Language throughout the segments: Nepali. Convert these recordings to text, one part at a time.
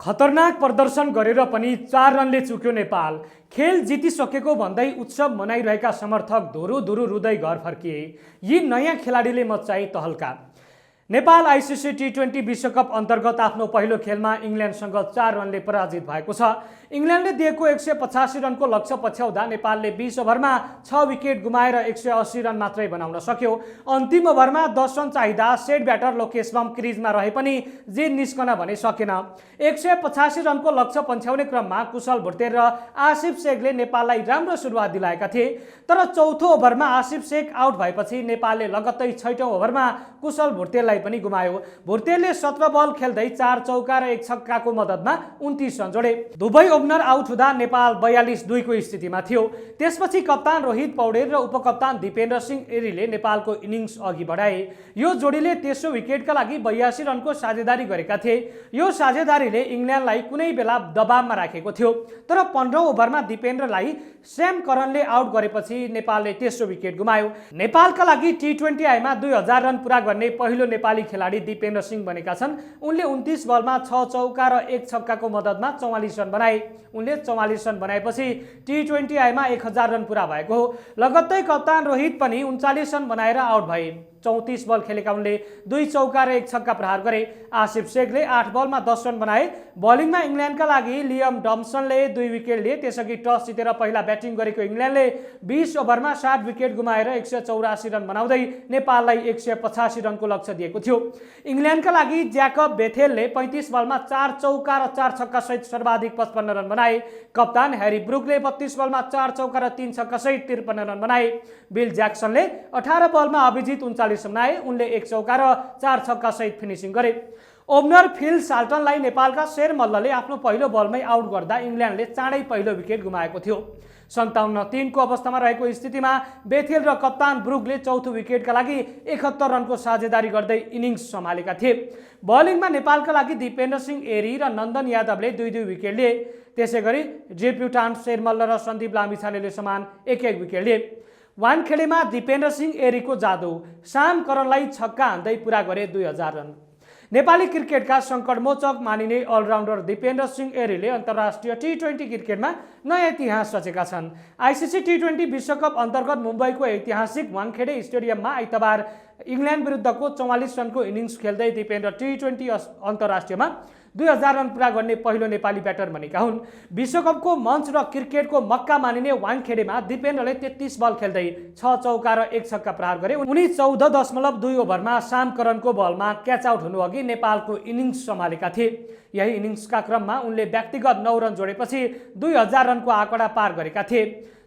खतरनाक प्रदर्शन गरेर पनि 4 रनले चुक्यो नेपाल। खेल जितिसकेको भन्दै उत्सव मनाइरहेका समर्थक धुरु रुँदै घर फर्किए। यी नयाँ खेलाडीले मचाए तहल्का। नेपाल आइसिसी टी20 विश्वकप अन्तर्गत आफ्नो पहिलो खेलमा इङ्ल्यान्डसँग 4 रनले पराजित भएको छ। इङ्ल्यान्डले दिएको 185 रनको लक्ष्य पछ्याउँदा नेपालले 20 ओभरमा 6 विकेट गुमाएर 180 रन मात्रै बनाउन सक्यो। अन्तिम ओभरमा 10 रन चाहिँदा सेट ब्याटर लोकेशबम क्रिजमा रहे पनि जित निस्कन भने सकेन। 185 रनको लक्ष्य पछ्याउने क्रममा कुशल भुर्तेल र आसिफ शेखले नेपाललाई राम्रो सुरुवात दिलाएका थिए। तर चौथो ओभरमा आसिफ शेख आउट भएपछि नेपालले लगत्तै 6औं ओभरमा कुशल भुर्तेललाई पनि गुमायो। भुर्तेलले 17 बल खेल्दै 4 चौका र 1 छक्काको मद्दतमा 29 रन जोडे। दुवै ओपनर आउट हुँदा नेपाल 42-2 को स्थितिमा थियो। त्यसपछि कप्तान रोहित पौडेल र उपकप्तान दिपेन्द्र सिंह एरीले नेपालको इनिङ्स अघि बढाए। यो जोडीले तेस्रो विकेटका लागि 82 रनको साझेदारी गरेका थिए। यो साझेदारीले इङ्ल्यान्डलाई कुनै बेला दबावमा राखेको थियो। तर 15औं ओभरमा दिपेन्द्रलाई स्याम करनले आउट गरेपछि नेपालले तेस्रो विकेट गुमायो। नेपालका लागि टी20 आईमा 2000 रन पुरा गर्ने पहिलो नेपाली खेलाडी दिपेन्द्र सिंह बनेका छन्। उनले 29 बलमा 6 चौका र 1 छक्काको मद्दतमा 44 रन बनाए। उनले 44 रन बनाएपछि टी20 आईमा 1000 रन पुरा भएको हो। लगत्तै कप्तान रोहित पनि 39 रन बनाएर आउट भए। 34 बल खेलेका उनले 2 चौका र 1 छक्का प्रहार गरे। आसिफ शेखले 8 बलमा 10 रन बनाए। बलिङमा इङ्ल्यान्डका लागि लियम डम्सनले 2 विकेट लिए। त्यसअघि टस जितेर पहिला ब्याटिङ गरेको इङ्ल्यान्डले 20 ओभरमा 7 विकेट गुमाएर 184 रन बनाउँदै नेपाललाई 185 रनको लक्ष्य दिएको थियो। इङ्ल्यान्डका लागि ज्याकब बेथेलले 35 बलमा 4 चौका र 4 छक्का सहित सर्वाधिक 55 रन बनाए। कप्तान ह्यारी ब्रुकले 32 बलमा 4 चौका र 3 छक्का सहित 53 रन बनाए। बिल ज्याक्सनले 18 बलमा अभिजित 39 बनाए। उनले 1 चौका र 4 छक्का सहित फिनिसिङ गरे। ओपनर फिल साल्टनलाई नेपालका शेर मल्लले आफ्नो पहिलो बलमै आउट गर्दा इङ्ल्यान्डले चाँडै पहिलो विकेट गुमाएको थियो। 57-3 को अवस्थामा रहेको स्थितिमा बेथेल र कप्तान ब्रुकले चौथो विकेटका लागि 71 रनको साझेदारी गर्दै इनिङ्स सम्हालेका थिए। बलिङमा नेपालका लागि दिपेन्द्र सिंह एरी र नन्दन यादवले 2-2 विकेट लिए। त्यसैगरी डेब्युटान्ट शेरमल्ल र सन्दीप लामिछानेले समान 1-1 विकेट लिए। वानखेडेमा दिपेन्द्र सिंह एरीको जादु साम करनलाई छक्का हान्दै पुरा गरे 2000 रन। नेपाली क्रिकेटका सङ्कटमोचक मानिने अलराउन्डर दिपेन्द्र सिंह एरीले अन्तर्राष्ट्रिय टी20 क्रिकेटमा नयाँ इतिहास रचेका छन्। आइसिसी टी20 विश्वकप अन्तर्गत मुम्बईको ऐतिहासिक वानखेडे स्टेडियममा आइतबार इङ्ल्यान्ड विरुद्धको 44 रनको इनिङ्स खेल्दै दिपेन्द्र टी20 अन्तर्राष्ट्रियमा 2000 रन पुरा गर्ने पहिलो नेपाली ब्याटर बनेका हुन्। विश्वकपको मञ्च र क्रिकेटको मक्का मानिने वानखेडेमा दिपेन्द्रले 33 बल खेल्दै 6 चौका र 1 छक्का प्रहार गरे। उनी 14.2 ओभरमा साम करनको बलमा क्याच आउट हुनुअघि नेपालको इनिङ्स सम्हालेका थिए। यही इनिङ्सका क्रममा उनले व्यक्तिगत 9 रन जोडेपछि 2000 रनको आँकडा पार गरेका थिए।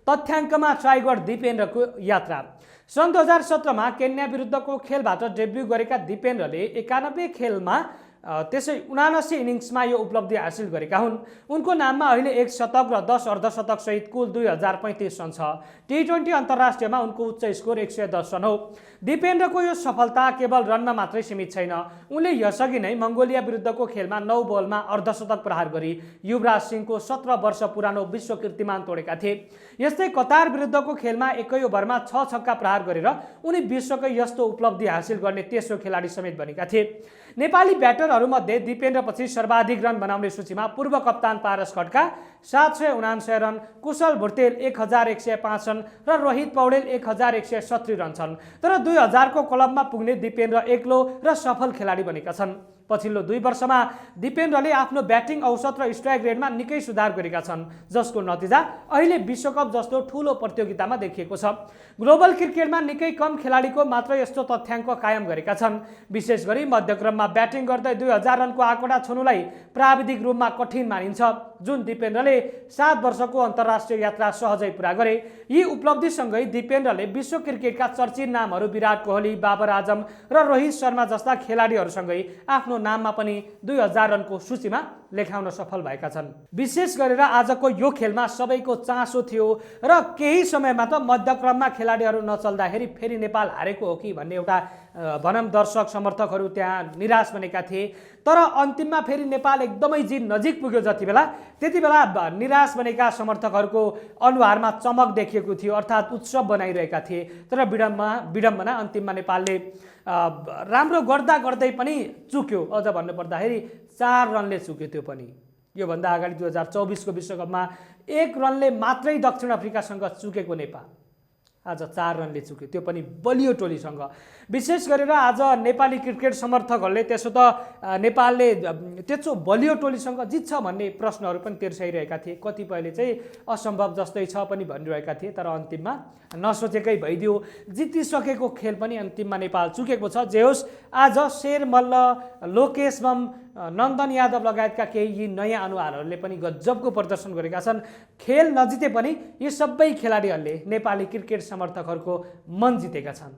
तथ्याङ्कमा टाइगर दिपेन्द्रको यात्रा। सन् 2017मा केन्या विरुद्धको खेलबाट डेब्यू गरेका दिपेन्द्रले 91 खेलमा त्यसै 79 इनिङ्समा यो उपलब्धि हासिल गरेका हुन्। उनको नाममा अहिले 1 शतक र 10 अर्धशतक सहित कुल 2035 रन छ। टी20 अन्तर्राष्ट्रियमा उनको उच्च स्कोर 110 रन हो। दिपेन्द्रको यो सफलता केवल रनमा मात्रै सीमित छैन। उनले यसअघि नै मङ्गोलिया विरुद्धको खेलमा 9 बलमा अर्धशतक प्रहार गरी युवराज सिंहको 17 वर्ष पुरानो विश्व कीर्तिमान तोडेका थिए। यस्तै कतार विरुद्धको खेलमा 1 ओभरमा 6 छक्का प्रहार गरेर उनी विश्वकै यस्तो उपलब्धि हासिल गर्ने तेस्रो खेलाडी समेत बनेका थिए। नेपाली ब्याटरहरूमध्ये दिपेन्द्रपछि सर्वाधिक रन बनाउने सूचीमा पूर्व कप्तान पारस खड्का 779 रन, कुशल भुर्तेल 1105 रन र रोहित पौडेल 1170 रन छन्। तर 2000 को क्लबमा पुग्ने दिपेन्द्र एक्लो र सफल खेलाडी बनेका छन्। पछिल्लो 2 वर्षमा दिपेन्द्रले आफ्नो ब्याटिङ औसत र स्ट्राइक रेटमा निकै सुधार गरेका छन्, जसको नतिजा अहिले विश्वकप जस्तो ठूलो प्रतियोगितामा देखिएको छ। ग्लोबल क्रिकेटमा निकै कम खेलाडीको मात्र यस्तो तथ्याङ्क कायम गरेका छन्। विशेष गरी मध्यक्रममा ब्याटिङ गर्दै 2000 रनको आँकडा छुनुलाई प्राविधिक रूपमा कठिन मानिन्छ, जुन दिपेन्द्रले 7 वर्षको अन्तर्राष्ट्रिय यात्रा सहजै पुरा गरे। यी उपलब्धिसँगै दिपेन्द्रले विश्व क्रिकेटका चर्चित नामहरू विराट कोहली, बाबर आजम र रोहित शर्मा जस्ता खेलाडीहरूसँगै आफ्नो नाममा पनि 2000 रनको सूचीमा लेखाउन सफल भएका छन्। विशेष गरेर आजको यो खेलमा सबैको चासो थियो र केही समयमा त मध्यक्रममा खेलाडीहरू नचल्दाखेरि फेरि नेपाल हारेको हो कि भन्ने एउटा भनम दर्शक समर्थकहरू त्यहाँ निराश बनेका थिए। तर अन्तिममा फेरि नेपाल एकदमै जित नजिक पुग्यो त्यति बेला निराश बनेका समर्थकहरूको अनुहारमा चमक देखिएको थियो, अर्थात् उत्सव बनाइरहेका थिए। तर विडम्बना अन्तिममा नेपालले राम्रो गर्दा गर्दै पनि चुक्यो। अझ भन्नुपर्दाखेरि 4 रनले चुक्यो। त्यो पनि योभन्दा अगाडि 2024 को विश्वकपमा 1 रनले मात्रै दक्षिण अफ्रिकासँग चुकेको नेपाल आज 4 रनले चुक्यो, त्यो पनि बलियो टोलीसँग। विशेष गरेर आज नेपाली क्रिकेट समर्थकहरूले त्यसो त नेपालले त्यत्रो बलियो टोलीसँग जित्छ भन्ने प्रश्नहरू पनि तेर्साइरहेका थिए, कतिपयले चाहिँ असम्भव जस्तै छ पनि भनिरहेका थिए, तर अन्तिममा नसोचेकै भइदियो। जितिसकेको खेल पनि अन्तिममा नेपाल चुकेको छ। जे होस्, आज शेर मल्ल, लोकेश बम, नन्दन यादव लगायतका केही यी नयाँ अनुहारहरूले पनि गजबको प्रदर्शन गरेका छन्। खेल नजिते पनि यी सबै खेलाडीहरूले नेपाली क्रिकेट समर्थकहरूको मन जितेका छन्।